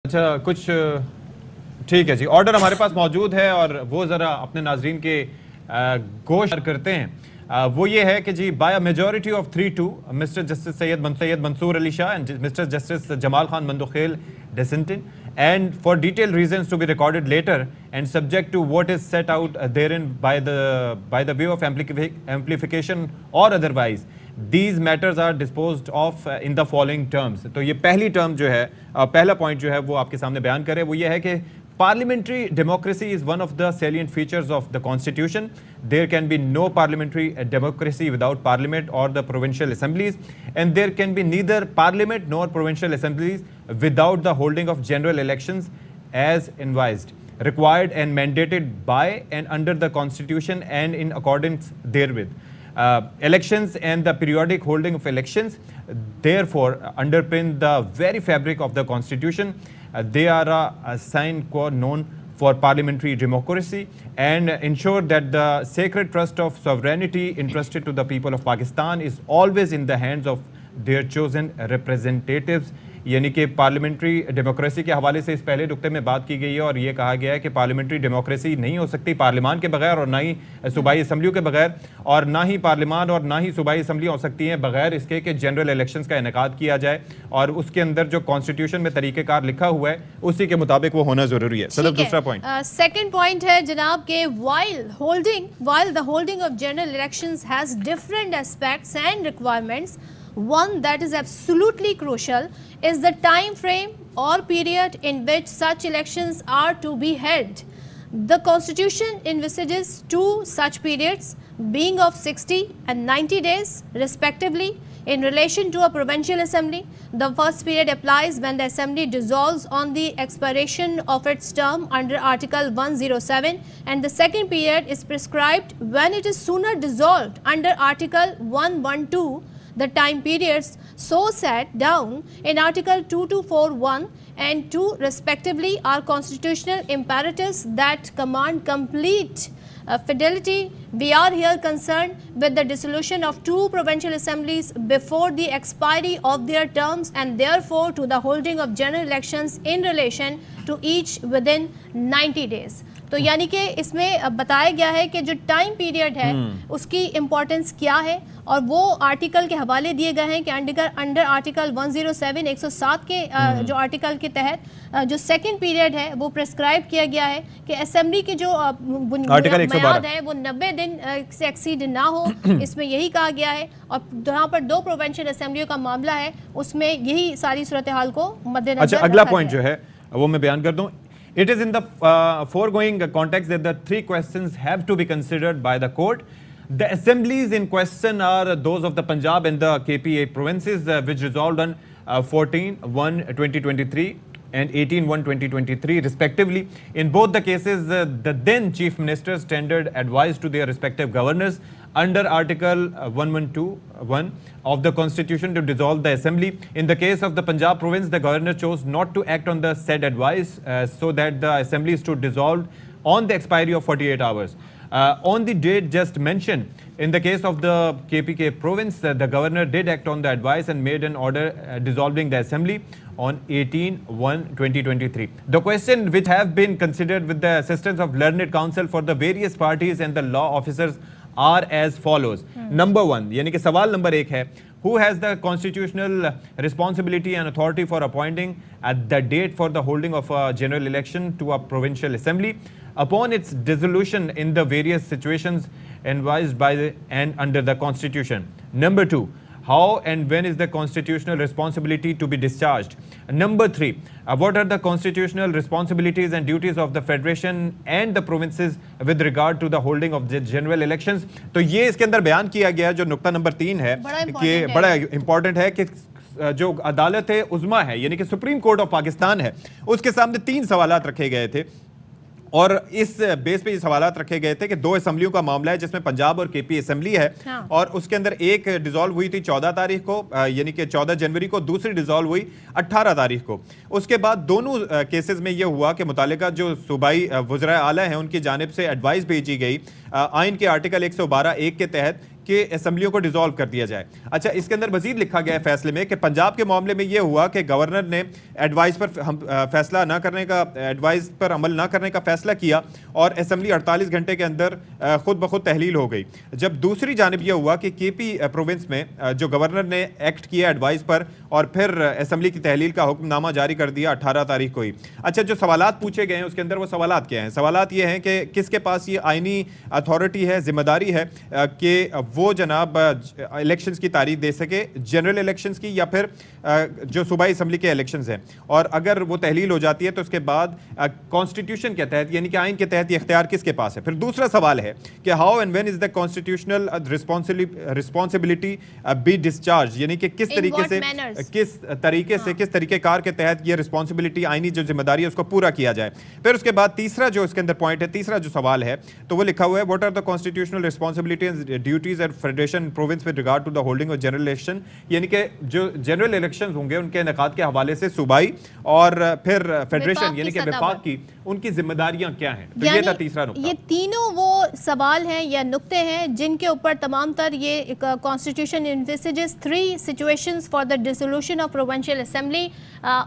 अच्छा कुछ ठीक है जी, ऑर्डर हमारे पास मौजूद है और वो ज़रा अपने नाजरीन के गोश करते हैं। वो ये है कि जी by a majority of 3-2 Mister Justice Syed Mansoor Ali Shah and Mister Justice Jamal Khan Mandokhail dissenting and for detailed reasons to be recorded later and subject to what is set out therein by the way of amplification or otherwise these matters are disposed of in the following terms। तो ये पहली term जो है, पहला point जो है वो आपके सामने बयान करें, वो ये है कि parliamentary democracy is one of the salient features of the constitution। There can be no parliamentary democracy without parliament or the provincial assemblies, and there can be neither parliament nor provincial assemblies without the holding of general elections as advised, required and mandated by and under the constitution and in accordance therewith। Elections and the periodic holding of elections therefore underpin the very fabric of the constitution। They are a sine qua non for parliamentary democracy and ensure that the sacred trust of sovereignty entrusted to the people of Pakistan is always in the hands of their chosen representatives। यानी कि parliamentary democracy के हवाले से इस पहले नुक्ते में बात की गई है और ये कहा गया है कि पार्लियामेंट्री डेमोक्रेसी नहीं हो सकती पार्लियामान के बगैर और ना ही सूबाई असम्बलियों के बगैर, और ना ही पार्लियामान और ना ही सूबाई असम्बली हो सकती हैं बगैर इसके कि जनरल इलेक्शंस का इनेकाद किया जाए और उसके अंदर जो कॉन्स्टिट्यूशन में तरीक़ेकार लिखा हुआ है उसी के मुताबिक वो होना जरूरी है। सदर दूसरा पॉइंट, सेकंड पॉइंट है जनाब के while the holding of general elections has different aspects and requirements, one that is absolutely crucial is the time frame or period in which such elections are to be held। The constitution envisages two such periods being of 60 and 90 days respectively in relation to a provincial assembly। The first period applies when the assembly dissolves on the expiration of its term under article 107, and the second period is prescribed when it is sooner dissolved under article 112। The time periods so set down in Article 2241 and 2 respectively are constitutional imperatives that command complete fidelity। We are here concerned with the dissolution of two provincial assemblies before the expiry of their terms and therefore to the holding of general elections in relation to each within 90 days। तो यानी कि इसमें बताया गया है कि जो time period है उसकी इम्पोर्टेंस क्या है और वो आर्टिकल के हवाले दिए गए हैं कि अंडर आर्टिकल 107 107 के जो आर्टिकल के तहत जो सेकंड पीरियड है वो प्रेस्क्राइब किया गया है कि असेंबली की जो बुनियाद है वो 90 दिन से एक्सीड ना हो। इसमें यही कहा गया है और जहाँ पर दो प्रोविंशियल असेंबलियों का मामला है उसमें यही सारी सूरत हाल को मद्देनजर। अच्छा, अगला पॉइंट जो है वो मैं बयान कर दूं। It is in the foregoing context that the three questions have to be considered by the court। The assemblies in question are those of the Punjab and the KPA provinces which resolved on 14/1/2023 and 18/1/2023 respectively। In both the cases the then chief ministers tendered advice to their respective governors under article 112(1) of the constitution to dissolve the assembly। In the case of the Punjab province, the governor chose not to act on the said advice so that the assembly is to dissolve on the expiry of 48 hours on the date just mentioned। In the case of the KPK province, the governor did act on the advice and made an order dissolving the assembly on 18/1/2023। The question which have been considered with the assistance of learned counsel for the various parties and the law officers are as follows। Number 1, यानी कि सवाल number 1 है, who has the constitutional responsibility and authority for appointing at the date for the holding of a general election to a provincial assembly upon its dissolution in the various situations advised by and under the constitution। Number 2, how and when is the constitutional responsibility to be discharged। Number 3, what are the constitutional responsibilities and duties of the federation and the provinces with regard to the holding of the general elections। तो ये इसके अंदर बयान किया गया जो नुक्ता number 3 है कि बड़ा इंपॉर्टेंट है कि जो अदालत है उज़्मा है यानी कि सुप्रीम कोर्ट ऑफ पाकिस्तान है उसके सामने 3 सवालात रखे गए थे और इस बेस पे ये सवालात रखे गए थे कि 2 असम्बलियों का मामला है जिसमें पंजाब और केपी असम्बली है। हाँ। और उसके अंदर एक डिसॉल्व हुई थी 14 तारीख को यानी कि 14 जनवरी को, दूसरी डिसॉल्व हुई 18 तारीख को। उसके बाद दोनों केसेस में ये हुआ कि मुतालिका जो सूबाई वज़राए आला हैं उनकी जानिब से एडवाइस भेजी गई आइन के आर्टिकल 112(1) के तहत कि असम्बलियों को डिसॉल्व कर दिया जाए। अच्छा, इसके अंदर मजीद लिखा गया है फैसले में कि पंजाब के मामले में यह हुआ कि गवर्नर ने एडवाइस पर फैसला ना करने का, एडवाइस पर अमल ना करने का फैसला किया और असम्बली 48 घंटे के अंदर खुद ब खुद तहलील हो गई। जब दूसरी जानिब यह हुआ कि केपी प्रोविंस में जो गवर्नर ने एक्ट किया एडवाइस पर और फिर असम्बली की तहलील का हुक्मनामा जारी कर दिया 18 तारीख को ही। अच्छा, जो सवालात पूछे गए हैं उसके अंदर वो सवालात क्या हैं? सवालात ये हैं कि किसके पास ये आईनी अथॉरिटी है, जिम्मेदारी है कि वो जनाब इलेक्शंस की तारीख दे सके, जनरल इलेक्शंस की या फिर जो सूबाई असम्बली के इलेक्शंस हैं, और अगर वो तहलील हो जाती है तो उसके बाद कॉन्स्टिट्यूशन के तहत यानी कि आइन के तहत ये इख्तियार किसके पास है? फिर दूसरा सवाल है कि how and when is the constitutional responsibility be discharge, यानी कि किस तरीके से, किस तरीकेकार के तहत ये रिस्पॉन्सिबिलिटी, आईनी जो जिम्मेदारी है उसको पूरा किया जाए। फिर उसके बाद तीसरा जो इसके अंदर पॉइंट है, तीसरा जो सवाल है तो वो लिखा हुआ है what are the constitutional responsibilities duties at federation province with regard to the holding of general election, यानी कि जो जनरल इलेक्शन होंगे उनके इनेकाद के हवाले से सूबाई और फिर फेडरेशन यानी कि विफाक की उनकी जिम्मेदारियां क्या हैं। तो ये था तीसरा नुक्ता। ये तीनों वो सवाल हैं या नुक्ते हैं जिनके ऊपर तमाम तर ये constitution envisages 3 situations for the dissolution of provincial assembly,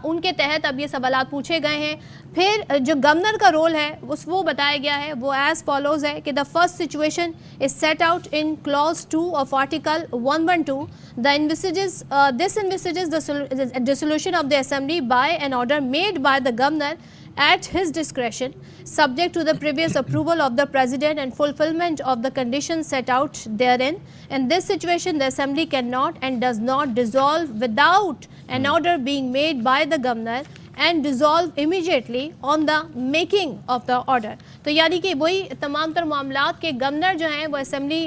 उनके तहत अब ये सवालात पूछे गए हैं। फिर जो गवर्नर का रोल है वो बताया गया है, वो एज फॉलोज है कि the first situation is set out in clause 2 of article 112, the envisages this envisages the dissolution of the assembly by an order made by the governor at his discretion, subject to the previous approval of the President and fulfillment of the conditions set out therein. In this situation, the Assembly cannot and does not dissolve without an order being made by the Governor and dissolve immediately on the making of the order. तो यानी कि वही तमाम तर मामलात के governor जो हैं वो असेंबली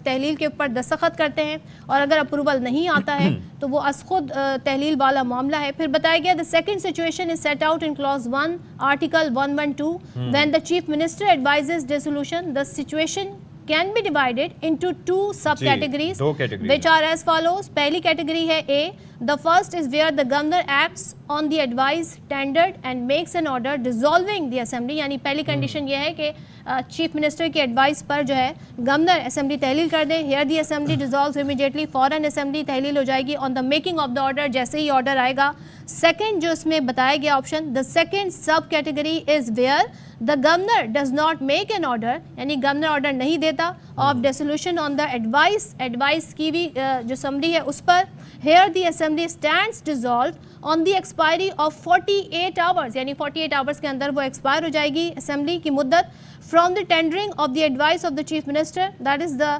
तहलील के ऊपर दस्तखत करते हैं और अगर अप्रूवल नहीं आता है तो वो अस खुद तहलील वाला मामला है। फिर बताया गया the second situation is set out in clause 1 article 112 when the chief minister advises dissolution, the situation can be divided into 2 subcategories which are as follows. पहली कैटेगरी है A. The first is where the governor acts on the advice tendered and makes an order dissolving the assembly, यानी पहली condition ये है कि chief minister की advice पर जो है गवर्नर असेंबली तहलील कर दे। Here the assembly dissolve immediately, फॉरन असेंबली तहलील हो जाएगी on the making of the order, जैसे ही ऑर्डर आएगा। सेकंड जो इसमें बताया गया option, the second subcategory is where the governor does not make an order, यानी गवर्नर ऑर्डर नहीं देता of dissolution on the advice, advice की भी जो समरी है उस पर। Here the assembly stands dissolve on the expiry of 48 hours, यानी 48 आवर्स के अंदर वो एक्सपायर हो जाएगी असेंबली की मुद्दत from the tendering of the advice of the chief minister, that is the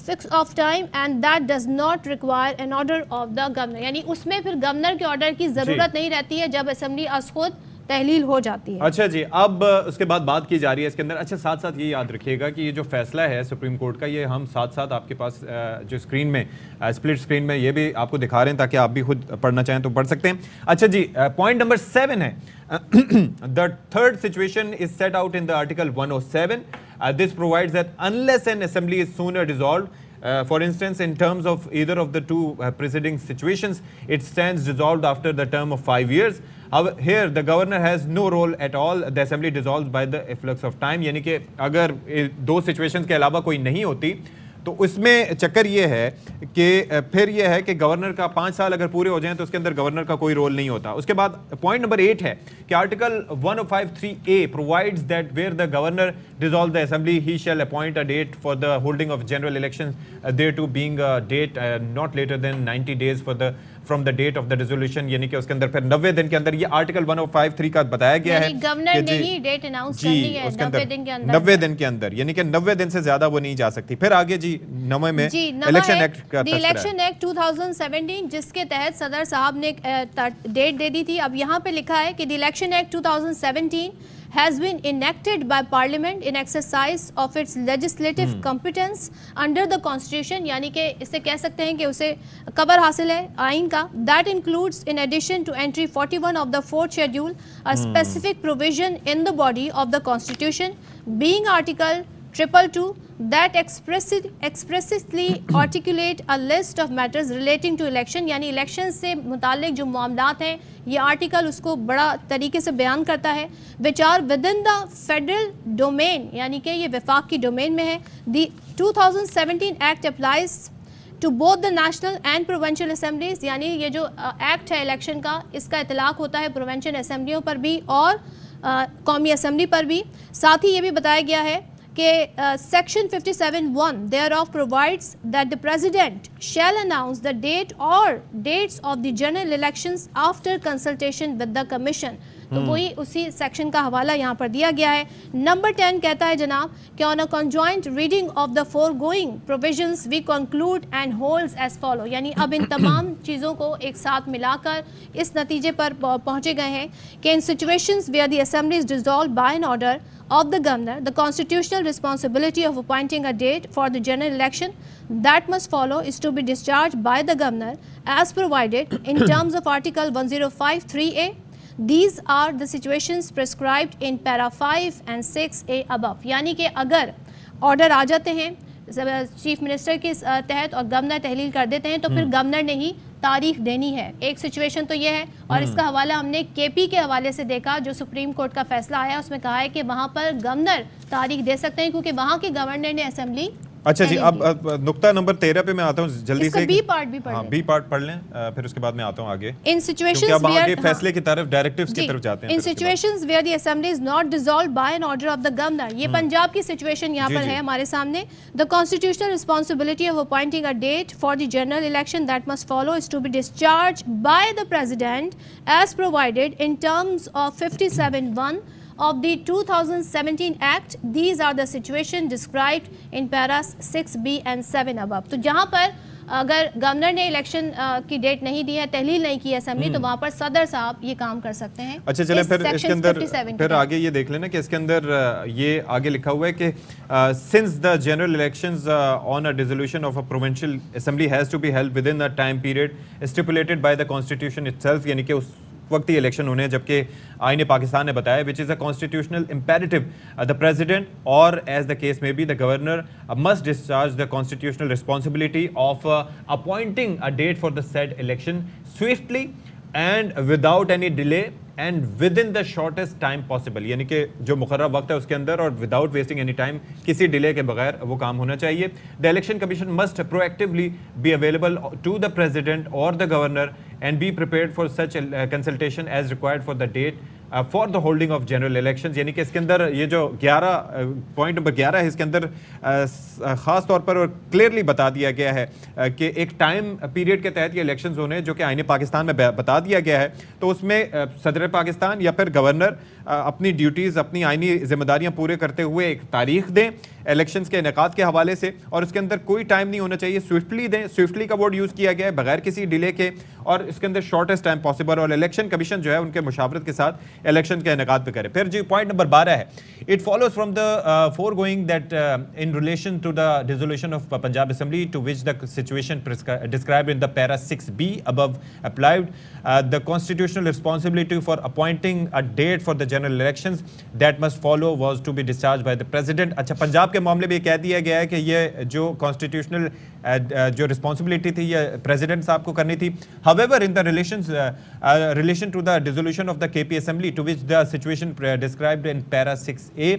fix of time and that does not require an order of the governor, यानी उसमें फिर गवर्नर के ऑर्डर की जरूरत नहीं रहती है जब असेंबली अस खुद तहलील हो जाती है। अच्छा जी, अब उसके बाद बात की जा रही है इसके अंदर। अच्छा, साथ साथ ये याद रखिएगा कि ये जो फैसला है सुप्रीम कोर्ट का, ये हम साथ साथ आपके पास जो स्क्रीन में स्प्लिट स्क्रीन में ये भी आपको दिखा रहे हैं ताकि आप भी खुद पढ़ना चाहें तो पढ़ सकते हैं। अच्छा जी, पॉइंट नंबर 7 है the third situation is set out in the article 107. This provides that unless an assembly is sooner dissolved, for instance in terms of either of the two preceding situations, it stands dissolved after the term of 5 years. Here the governor has no role at all. The assembly dissolves by the efflux of time, यानी कि अगर 2 situations के अलावा कोई नहीं होती तो उसमें चक्कर ये है कि फिर ये है कि गवर्नर का 5 साल अगर पूरे हो जाएं तो उसके अंदर गवर्नर का कोई रोल नहीं होता। उसके बाद पॉइंट नंबर 8 है कि article 1053A provides that where the governor dissolve the assembly he shall appoint a date for the holding of general elections there to being a date not later than 90 days for the from the date of the resolution, यानी कि उसके अंदर फिर 90 दिन के अंदर ये article 1053 का बताया गया है गवर्नर ने ही डेट अनाउंस करनी है 90 दिन के अंदर, 90 दिन के अंदर, यानी कि 90 दिन से ज्यादा वो नहीं जा सकती। फिर आगे जी 9 में इलेक्शन एक्ट का इलेक्शन एक्ट 2017 जिसके तहत सदर साहब ने डेट दे दी थी। अब यहाँ पे लिखा है कि the election act 2017 has been enacted by Parliament in exercise of its legislative competence under the Constitution, यानी कि इसे कह सकते हैं कि उसे कवर हासिल है आइन का। That includes in addition to entry 41 of the 4th schedule a specific provision in the body of the Constitution being article 222 that expressly articulate a list of matters relating to election, यानी election से मुताल्लिक जो मामलात हैं ये article उसको बड़ा तरीके से बयान करता है। Which are within the federal domain, यानी कि ये वफाक की डोमेन में है। The 2017 act applies to both the national and provincial assemblies, यानी ये जो एक्ट है इलेक्शन का, इसका इतलाक होता है प्रोविंशियल असेंबलियों पर भी और कौमी असेंबली पर भी। साथ ही ये भी बताया गया है कि section 57(1) thereof provides that the president shall announce the date or dates of the general elections after consultation with the commission। तो वही उसी सेक्शन का हवाला यहाँ पर दिया गया है। नंबर 10 कहता है जनाब कि on a conjoint reading of the foregoing provisions we conclude and holds as follow, यानी अब इन तमाम चीज़ों को एक साथ मिलाकर इस नतीजे पर पहुँचे गए हैं कि in situations where the assembly is dissolved by an order of the governor, the constitutional responsibility of appointing a date for the general election that must follow is to be discharged by the governor as provided in terms of Article 105(3)(a). These are the situations prescribed in para 5 and 6(a) above। यानी कि अगर order आ जाते हैं chief minister के तहत और governor तहलील कर देते हैं तो फिर गवर्नर ने ही तारीख देनी है। एक सिचुएशन तो ये है, और इसका हवाला हमने केपी के हवाले से देखा, जो सुप्रीम कोर्ट का फैसला आया उसमें कहा है कि वहाँ पर गवर्नर तारीख दे सकते हैं क्योंकि वहाँ के गवर्नर ने असेंबली। अच्छा जी, अब नुक्ता नंबर 13 पे मैं आता हूँ जल्दी से। बी पार्ट भी पढ़ लें। बी पार्ट पढ़ लें, फिर उसके बाद मैं आता हूँ आगे। इन सिचुएशंस अब आगे फैसले की तरफ, डायरेक्टिव्स की तरफ जाते हैं। In situations where the assembly is not dissolved by an order of the governor, ये पंजाब की सिचुएशन यहाँ पर है हमारे सामने। The constitutional responsibility of appointing a date for the general election that must follow is to be discharge by the president as provided in terms of 57(1) of the 2017 Act. These are the situation described in paras 6B and 7 above। तो जहाँ पर अगर governor ने election की date नहीं दी है, तहलील नहीं की असेंबली, तो वहाँ पर सदर साहब ये काम कर सकते हैं। अच्छा चले, फिर इसके अंदर फिर आगे ये देख लेना कि इसके अंदर ये आगे लिखा हुआ है कि since the general elections on a dissolution of a provincial assembly has to be held within the time period stipulated by the constitution itself, यानी कि उस वक्त ही इलेक्शन होने, जबकि आईन पाकिस्तान ने बताया which is a constitutional imperative the president or as the case may be the governor must discharge the constitutional responsibility of appointing a date for the said election swiftly and without any delay and within the shortest time possible, यानी कि जो मुकर्रर वक्त है उसके अंदर और without wasting any time, किसी डिले के बगैर वो काम होना चाहिए। The election commission must proactively B available to the president और the governor and be prepared for such consultation as required for the date for the holding of general elections। यानी कि इसके अंदर ये जो 11 पॉइंट नंबर 11 है, इसके अंदर ख़ास तौर पर और क्लियरली बता दिया गया है कि एक टाइम पीरियड के तहत ये इलेक्शंस होने, जो कि आईन पाकिस्तान में बता दिया गया है। तो उसमें सदर पाकिस्तान या फिर गवर्नर अपनी ड्यूटीज़, अपनी आइनी जिम्मेदारियाँ पूरे करते हुए एक तारीख दें इलेक्शंस के इनेकाद के हवाले से, और इसके अंदर कोई टाइम नहीं होना चाहिए, स्विफ्टली दें। स्विफ्टली का वर्ड यूज़ किया गया है, बगैर किसी डिले के, और इसके अंदर शॉर्टेस्ट टाइम पॉसिबल, और इलेक्शन कमीशन जो है उनके मुशावरत के साथ इलेक्शन के इनेकाद पे करे। फिर जी पॉइंट नंबर 12 है, it follows from the foregoing that in relation to the dissolution of Punjab assembly to which the situation described in the para 6B above applied the constitutional responsibility for appointing a date for the general elections that must follow was to be discharged by the president। अच्छा, पंजाब के मामले में ये कह दिया गया है कि ये जो कॉन्स्टिट्यूशनल जो रिस्पॉन्सिबिलिटी थी ये प्रेसिडेंट साहब को करनी थी। However, in the relation to the dissolution of the KP Assembly, to which the situation described in para 6A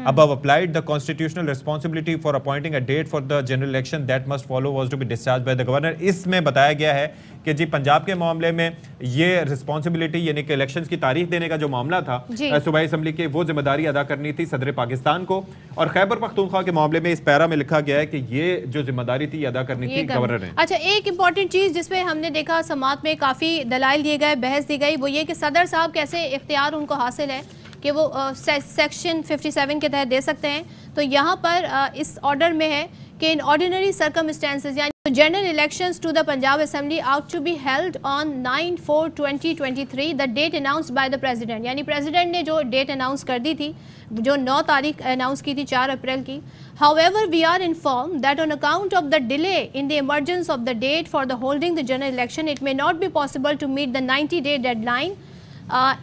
above applied, the constitutional responsibility for appointing a date for the general election that must follow was to be discharged by the governor। इसमें बताया गया है कि जी पंजाब के मामले में ये responsibility, यानी कि इलेक्शंस की तारीख देने का जो मामला था सूबाई असेंबली के, वो जिम्मेदारी अदा करनी थी सदर पाकिस्तान को, और खैबर पख्तूनख्वा के मामले में इस पैरा में लिखा गया है कि ये जो जिम्मेदारी थी अदा करनी थी गवर्नर ने। अच्छा, एक इंपॉर्टेंट चीज जिसमें हमने देखा समात में काफी दलाइल दिए गए, बहस दी गई, वो ये कि सदर साहब कैसे इख्तियार उनको हासिल है कि वो सेक्शन 57 के तहत दे सकते हैं। तो यहाँ पर इस ऑर्डर में है कि इन ऑर्डिनरी सर्कमस्टेंसेज, यानी general elections to the Punjab assembly ought to be held on 9/4/2023, the date announced by the president, यानी प्रेसिडेंट ने जो डेट अनाउंस कर दी थी, जो 9 तारीख अनाउंस की थी 4 अप्रैल की। However, we are informed that on account of the delay in the emergence of the date for the holding the general election, it may not be possible to meet the 90-day deadline.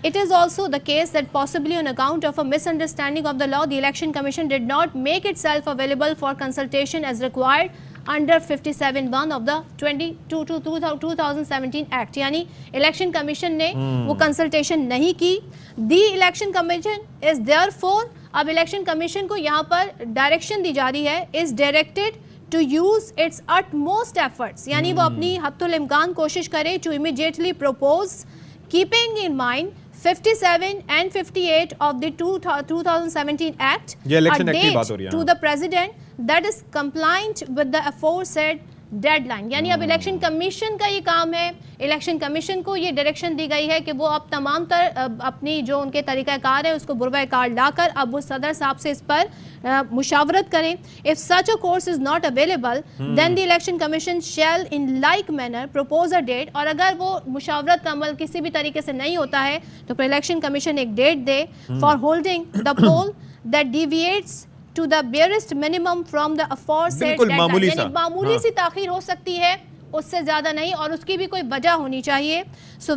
It is also the case that possibly on account of a misunderstanding of the law, the Election Commission did not make itself available for consultation as required under 57(1) of the 2017 Act, यानी election commission ने वो consultation नहीं की। The Election Commission is therefore अब election commission को यहाँ पर direction दी जा रही है, is directed to use its utmost efforts, यानी वो अपनी हद्दुल इम्कान कोशिश करे to immediately propose keeping in mind 57 and 58 of the 2017 Act, ये इलेक्शन a एक्ट की बात हो date रही है to the president that is compliant with the aforesaid deadline. यानी अब इलेक्शन कमीशन का ये काम है, इलेक्शन कमीशन को ये डायरेक्शन दी गई है कि वो अब तमाम अपनी जो उनके तरीक़ाकार है उसको बुरवा-ए-कार लाकर अब वो सदर साहब से इस पर मुशावरत करें। If such a course is not available then the election commission shall in like manner propose a date, और अगर वो मुशावरत का अमल किसी भी तरीके से नहीं होता है तो फिर इलेक्शन कमीशन एक डेट दे for holding the poll that deviates to the barest minimum from the aforesaid deadline। यानी मामूली सी ताखीर हो सकती है, उससे ज्यादा नहीं, और उसकी भी कोई वजह होनी चाहिए। So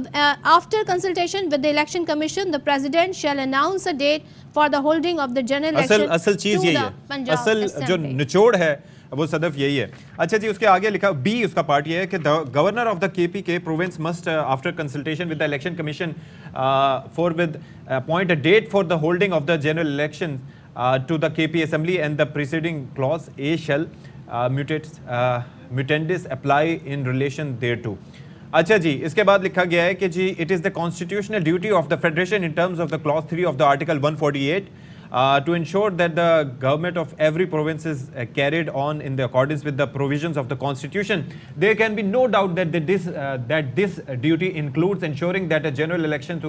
after consultation with the election commission, the president shall announce a date for the holding of the general election। असल चीज यही है, असल जो निचोड़ है वो सदफ यही है। अच्छा जी, उसके आगे लिखा बी, उसका पार्ट ये है कि the governor of the KPK province must after consultation with the election commission forthwith appoint a date for the holding of the general election to the KP Assembly, and the preceding clause A shall mutandis apply in relation thereto। अच्छा जी, इसके बाद लिखा गया है कि जी it is the constitutional duty of the federation in terms of the clause 3 of the article 148 to ensure that the government of every province is carried on in the accordance with the provisions of the constitution। There can be no doubt that this duty includes ensuring that a general election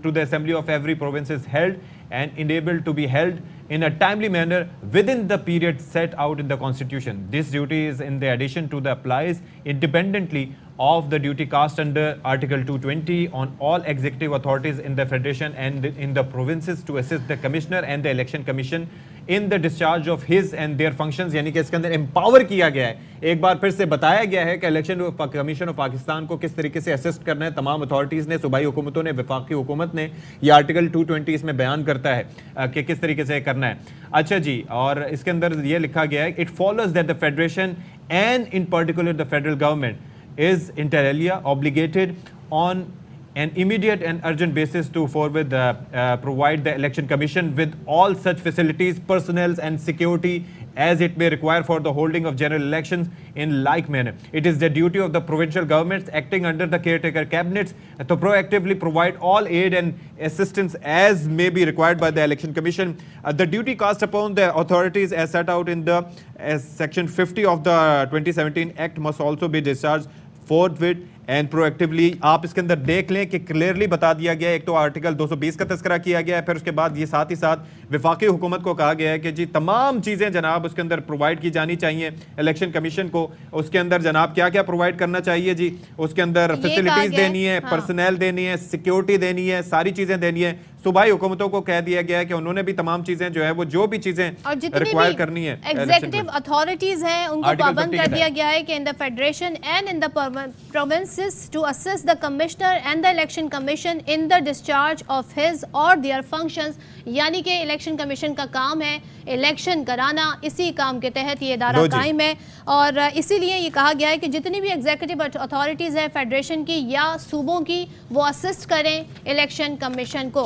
to the assembly of every province is held and enabled to be held in a timely manner within the period set out in the constitution। This duty is in the addition to the applies independently of the duty cast under article 220 on all executive authorities in the federation and in the provinces to assist the commissioner and the election commission in the discharge of his and their functions। यानी कि इसके अंदर empower किया गया है, एक बार फिर से बताया गया है कि इलेक्शन कमीशन ऑफ पाकिस्तान को किस तरीके से असिस्ट करना है। तमाम अथॉरिटीज़ ने, सूबाई हुकूमतों ने, वफाकी हुकूमत ने, ये आर्टिकल 220 इसमें बयान करता है कि किस तरीके से करना है। अच्छा जी, और इसके अंदर ये लिखा गया है, it follows that the federation and in particular the federal government is inter alia obligated on an immediate and urgent basis to forward provide the election commission with all such facilities, personnel and security as it may require for the holding of general elections in like manner। It is the duty of the provincial governments acting under the caretaker cabinets to proactively provide all aid and assistance as may be required by the election commission। The duty cast upon the authorities as set out in the section 50 of the 2017 Act must also be discharged forthwith and proactively. आप इसके अंदर देख लें कि clearly बता दिया गया है, एक तो आर्टिकल 220 का तस्करा किया गया है, फिर उसके बाद ये साथ ही साथ विफाकी हुकूमत को कहा गया है कि जी तमाम चीज़ें जनाब उसके अंदर प्रोवाइड की जानी चाहिए इलेक्शन कमीशन को। उसके अंदर जनाब क्या क्या प्रोवाइड करना चाहिए जी, उसके अंदर फैसिलिटीज़ देनी है, पर्सनल देनी है, सिक्योरिटी देनी है, सारी चीज़ें देनी है। सूबाई हुकूमतों को कह दिया गया है कि उन्होंने भी तमाम चीज़ें जो है वो जो भी चीज़ें रिक्वायर करनी है एग्जीक्यूटिव अथॉरिटीज़ हैं उनको पाबंद कर दिया गया है कि in the federation and in the provinces to assist the commissioner and the election commission in the discharge of his or their functions. यानी कि इलेक्शन कमीशन का काम है इलेक्शन कराना, इसी काम के तहत ये इदारा कायम है, और इसीलिए ये कहा गया है कि जितनी भी एग्जीक्यूटिव अथॉरिटीज़ हैं फेडरेशन की या सूबों की, वो असिस्ट करें इलेक्शन कमीशन को।